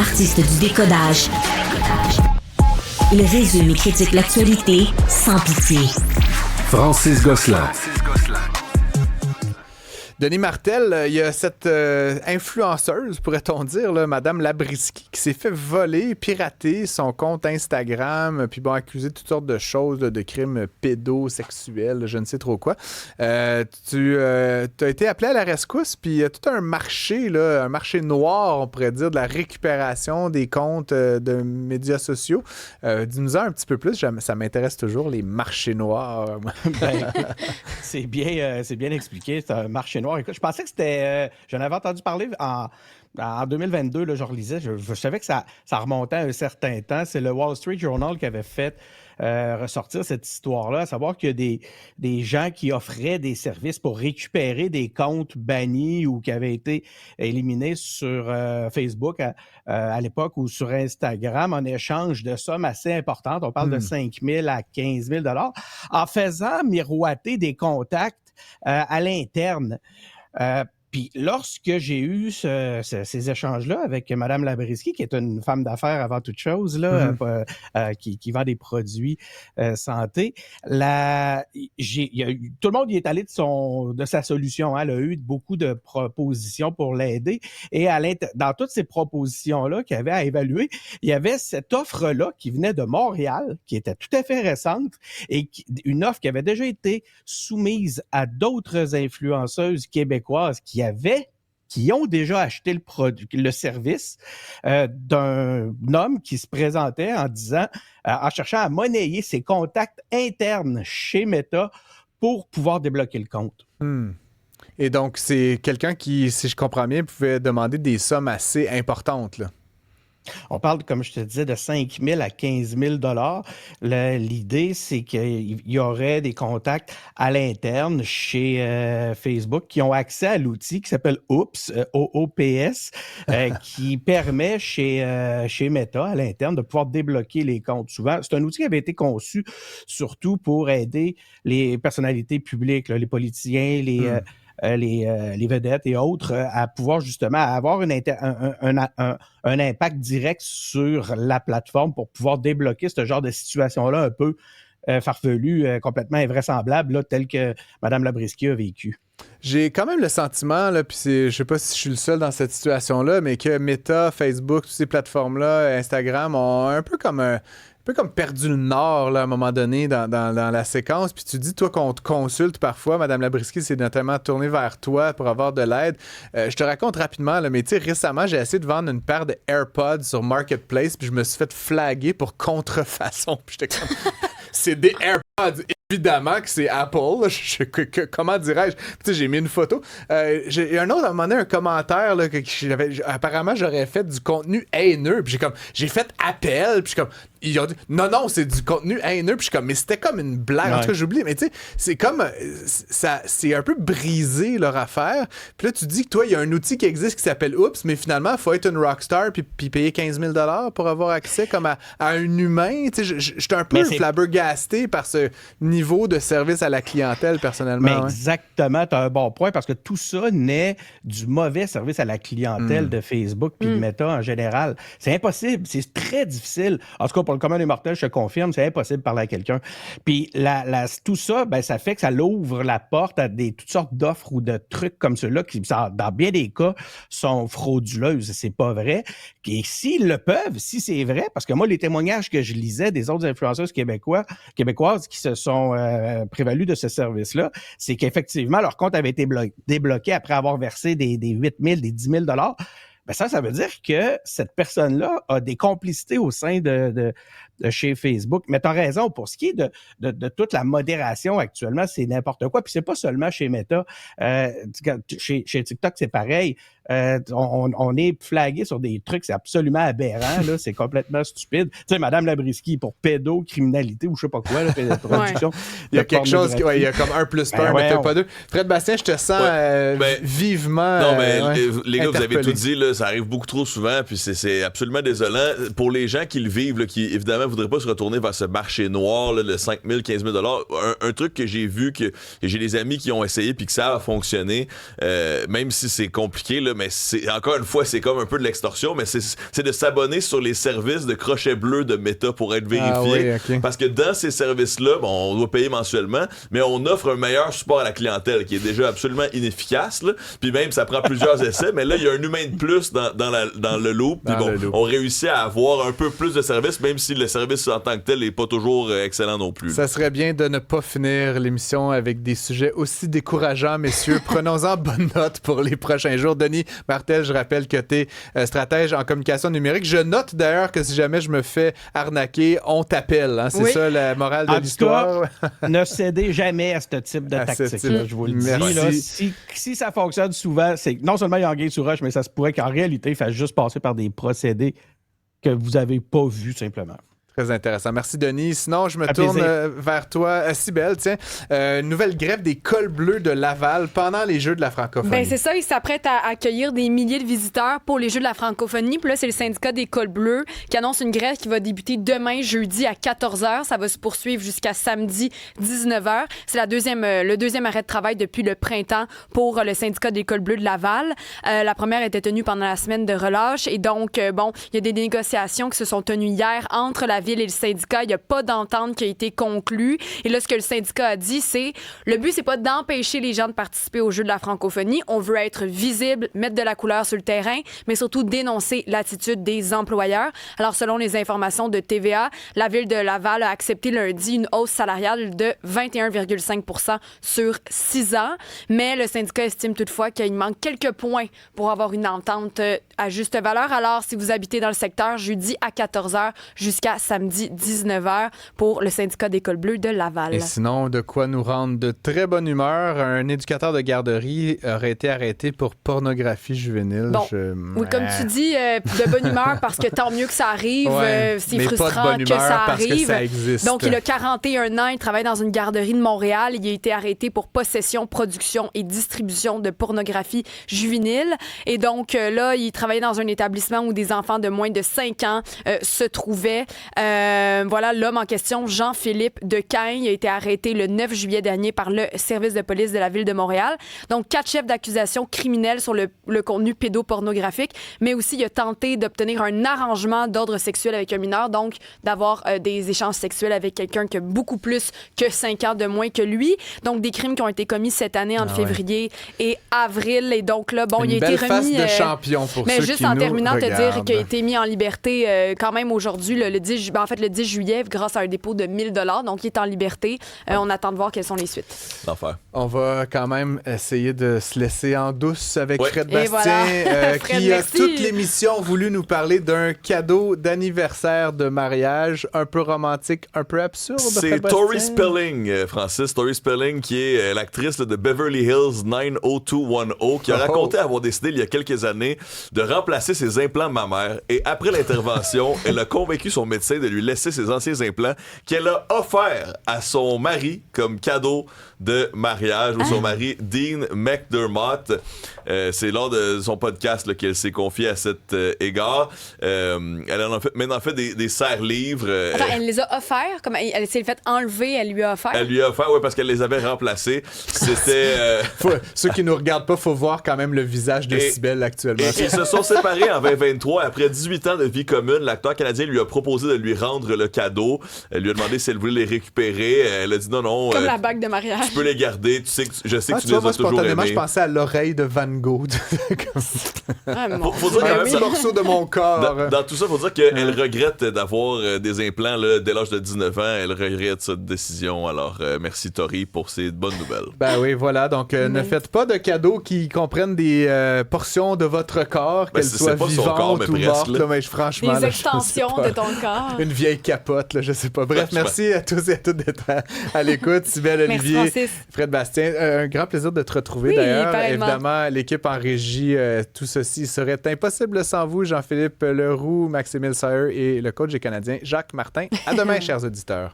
artiste du décodage. Il résume et critique l'actualité sans pitié. Francis Gosselin. Denis Martel, il y a cette influenceuse, pourrait-on dire, là, Madame Labriski, qui s'est fait voler, pirater son compte Instagram, puis accusé de toutes sortes de choses, là, de crimes pédosexuels, je ne sais trop quoi. Tu as été appelé à la rescousse, puis il y a tout un marché, là, un marché noir, on pourrait dire, de la récupération des comptes de médias sociaux. Dis-nous-en un petit peu plus, ça m'intéresse toujours, les marchés noirs. C'est bien expliqué, c'est un marché noir. Écoute, je pensais que c'était... j'en avais entendu parler en 2022, là, je relisais, je savais que ça remontait à un certain temps. C'est le Wall Street Journal qui avait fait ressortir cette histoire-là, à savoir qu'il y a des gens qui offraient des services pour récupérer des comptes bannis ou qui avaient été éliminés sur Facebook à l'époque ou sur Instagram en échange de sommes assez importantes. On parle de 5 000 à 15 000 en faisant miroiter des contacts à l'interne. Puis lorsque j'ai eu ces échanges-là avec Mme Labriski, qui est une femme d'affaires avant toute chose, là, qui vend des produits santé, tout le monde y est allé de sa solution. Elle a eu beaucoup de propositions pour l'aider. Et dans toutes ces propositions-là qu'il y avait à évaluer, il y avait cette offre-là qui venait de Montréal, qui était tout à fait récente, et une offre qui avait déjà été soumise à d'autres influenceuses québécoises qui ont déjà acheté le service d'un homme qui se présentait en cherchant à monnayer ses contacts internes chez Meta pour pouvoir débloquer le compte. Et donc, c'est quelqu'un qui, si je comprends bien, pouvait demander des sommes assez importantes, là. On parle, comme je te disais, de 5 000 à 15 000 L'idée, c'est qu'il y aurait des contacts à l'interne chez Facebook qui ont accès à l'outil qui s'appelle Oops, OOPS, qui permet chez Meta, à l'interne, de pouvoir débloquer les comptes. Souvent, c'est un outil qui avait été conçu surtout pour aider les personnalités publiques, là, les politiciens, les vedettes et autres à pouvoir justement avoir un impact direct sur la plateforme pour pouvoir débloquer ce genre de situation-là un peu farfelue, complètement invraisemblable, là, tel que Mme Labriski a vécu. J'ai quand même le sentiment, là, puis je sais pas si je suis le seul dans cette situation-là, mais que Meta, Facebook, toutes ces plateformes-là, Instagram, ont un peu comme perdu le nord là, à un moment donné dans la séquence. Puis tu dis, toi, qu'on te consulte parfois. Mme Labriski s'est notamment tournée vers toi pour avoir de l'aide. Je te raconte rapidement, là, mais tu sais, récemment, j'ai essayé de vendre une paire de AirPods sur Marketplace, puis je me suis fait flaguer pour contrefaçon. Puis j'étais comme... c'est des AirPods. Évidemment que c'est Apple. Comment dirais-je? Tu sais, j'ai mis une photo. J'ai un autre, à un moment donné, un commentaire là, apparemment, j'aurais fait du contenu haineux. Puis j'ai fait appel. Puis ils ont dit non, c'est du contenu haineux. Puis je suis comme, mais c'était comme une blague. Ouais. En tout cas, j'oublie. Mais tu sais, c'est comme, c'est un peu brisé leur affaire. Puis là, tu dis que toi, il y a un outil qui existe qui s'appelle Oops, mais finalement, il faut être une rockstar puis payer 15 000 $ pour avoir accès comme à un humain. Tu sais, j'étais un peu flabbergasté par ce niveau de service à la clientèle, personnellement. Mais exactement, tu as un bon point, parce que tout ça naît du mauvais service à la clientèle de Facebook puis de Meta en général. C'est impossible, c'est très difficile. En tout cas, pour le commun des mortels, je te confirme, c'est impossible de parler à quelqu'un. Puis tout ça, ben, ça fait que ça l'ouvre la porte à toutes sortes d'offres ou de trucs comme ceux-là qui, dans bien des cas, sont frauduleuses. C'est pas vrai. Et s'ils le peuvent, si c'est vrai, parce que moi, les témoignages que je lisais des autres influenceuses québécoises qui se sont prévalus de ce service-là, c'est qu'effectivement, leur compte avait été débloqué après avoir versé des 8 000, des 10 000 $. Ben ça veut dire que cette personne-là a des complicités au sein de chez Facebook. Mais tu as raison, pour ce qui est de toute la modération actuellement, c'est n'importe quoi. Puis c'est pas seulement chez Meta. Chez TikTok, c'est pareil. On est flagué sur des trucs, c'est absolument aberrant, là, c'est complètement stupide. Tu sais, Mme Labriski, pour pédocriminalité ou je sais pas quoi, là, production. Il y a quelque chose, il y a comme 1 + 1, mais peut-être pas 2. Fred Bastien, je te sens vivement... Non, mais les gars, vous avez tout dit, là, ça arrive beaucoup trop souvent, puis c'est absolument désolant. Pour les gens qui le vivent, là, qui évidemment voudraient pas se retourner vers ce marché noir, là, le 5 000, 15 000 $, un truc que j'ai vu, que j'ai des amis qui ont essayé puis que ça a fonctionné, même si c'est compliqué, là, mais encore une fois, c'est comme un peu de l'extorsion, mais c'est de s'abonner sur les services de crochet bleu de Meta pour être vérifié. Oui, okay. Parce que dans ces services-là, on doit payer mensuellement, mais on offre un meilleur support à la clientèle qui est déjà absolument inefficace. Là. Puis même, ça prend plusieurs essais, mais là, il y a un humain de plus dans le loop. Puis on réussit à avoir un peu plus de services, même si le service en tant que tel n'est pas toujours excellent non plus. Ça serait bien de ne pas finir l'émission avec des sujets aussi décourageants, messieurs. Prenons-en bonne note pour les prochains jours. Denis Martel, je rappelle que tu es stratège en communication numérique. Je note d'ailleurs que si jamais je me fais arnaquer, on t'appelle. Hein? C'est ça la morale de l'histoire. Ne cédez jamais à ce type de tactique. Là, je vous le dis. Là, si ça fonctionne souvent, c'est non seulement il y a anguille sous roche, mais ça se pourrait qu'en réalité, il fasse juste passer par des procédés que vous n'avez pas vus simplement. Très intéressant. Merci, Denis. Sinon, je me tourne vers toi, Cybèle. Tiens, nouvelle grève des cols bleus de Laval pendant les Jeux de la francophonie. Ben c'est ça, ils s'apprêtent à accueillir des milliers de visiteurs pour les Jeux de la francophonie. Puis là, c'est le syndicat des cols bleus qui annonce une grève qui va débuter demain, jeudi, à 14h. Ça va se poursuivre jusqu'à samedi, 19h. C'est le deuxième arrêt de travail depuis le printemps pour le syndicat des cols bleus de Laval. La première était tenue pendant la semaine de relâche. Et donc, il y a des négociations qui se sont tenues hier entre la ville et le syndicat. Il n'y a pas d'entente qui a été conclue. Et là, ce que le syndicat a dit, c'est le but, c'est pas d'empêcher les gens de participer aux Jeux de la francophonie. On veut être visible, mettre de la couleur sur le terrain, mais surtout dénoncer l'attitude des employeurs. Alors, selon les informations de TVA, la ville de Laval a accepté lundi une hausse salariale de 21,5 % sur 6 ans. Mais le syndicat estime toutefois qu'il manque quelques points pour avoir une entente à juste valeur. Alors, si vous habitez dans le secteur, jeudi à 14h jusqu'à samedi 19h pour le syndicat des cols bleus de Laval. Et sinon, de quoi nous rendre de très bonne humeur, un éducateur de garderie aurait été arrêté pour pornographie juvénile. Bon, oui, comme tu dis, de bonne humeur parce que tant mieux que ça arrive. C'est frustrant que ça arrive. Que ça existe. Donc, il a 41 ans, il travaille dans une garderie de Montréal. Il a été arrêté pour possession, production et distribution de pornographie juvénile. Et donc, là, il travaillait dans un établissement où des enfants de moins de 5 ans se trouvaient. Voilà, l'homme en question, Jean-Philippe Decagne, a été arrêté le 9 juillet dernier par le service de police de la ville de Montréal. Donc, 4 chefs d'accusation criminels sur le contenu pédopornographique, mais aussi il a tenté d'obtenir un arrangement d'ordre sexuel avec un mineur, donc d'avoir des échanges sexuels avec quelqu'un qui a beaucoup plus que 5 ans de moins que lui. Donc, des crimes qui ont été commis cette année entre février et avril. Et donc là, bon, il a été remis... face de champion pour mais ceux juste qui en nous terminant, te regardent. dire qu'il a été mis en liberté quand même aujourd'hui, le 10 juillet, grâce à un dépôt de 1 000 $. Donc, il est en liberté. On attend de voir quelles sont les suites. L'enfer. On va quand même essayer de se laisser en douce avec Fred Et Bastien, voilà. qui Fred, a merci. toute l'émission voulu nous parler d'un cadeau d'anniversaire de mariage un peu romantique, un peu absurde. C'est Fred Tori Bastien. Spelling, Francis. Tori Spelling, qui est l'actrice de Beverly Hills 90210, qui a raconté avoir décidé il y a quelques années de remplacer ses implants mammaires. Et après l'intervention, elle a convaincu son médecin de lui laisser ses anciens implants qu'elle a offert à son mari comme cadeau de mariage, ou son mari Dean McDermott. C'est lors de son podcast là, qu'elle s'est confiée à cet égard. Elle en a fait, maintenant fait des serre-livres. Attends, elle les a offerts? Comme elle s'est fait enlever, elle lui a offert? Elle lui a offert, oui, parce qu'elle les avait remplacés. C'était... Ceux qui nous regardent pas, faut voir quand même le visage de Cybèle actuellement. Et ils se sont séparés en 2023. Après 18 ans de vie commune, l'acteur canadien lui a proposé de lui rendre le cadeau. Elle lui a demandé si elle voulait les récupérer. Elle a dit non. Comme la bague de mariage. Tu peux les garder. Tu sais je sais que tu les vois, moi, as toujours spontanément, aimés. je pensais à l'oreille de Van Gogh. Faut dire quand même, un morceau de mon corps. Dans tout ça, il faut dire qu'elle regrette d'avoir des implants là, dès l'âge de 19 ans. Elle regrette cette décision. Alors, merci Tori pour ces bonnes nouvelles. Ben oui, voilà. Donc, ne faites pas de cadeaux qui comprennent des portions de votre corps, qu'elles soient pas son corps, vivantes mais ou presque, mortes. là. Là, mais franchement, Des là, extensions je sais pas. de ton corps. Une vieille capote, là, je sais pas. Bref, Franchement. merci à tous et à toutes d'être à l'écoute. Cybèle, Merci, Olivier, Francis. Fred Bastien. Un grand plaisir de te retrouver Oui, d'ailleurs. pareillement. Évidemment, l'équipe en régie, tout ceci serait impossible sans vous. Jean-Philippe Leroux, Maximile Sayer et le coach des Canadiens, Jacques Martin. À demain, chers auditeurs.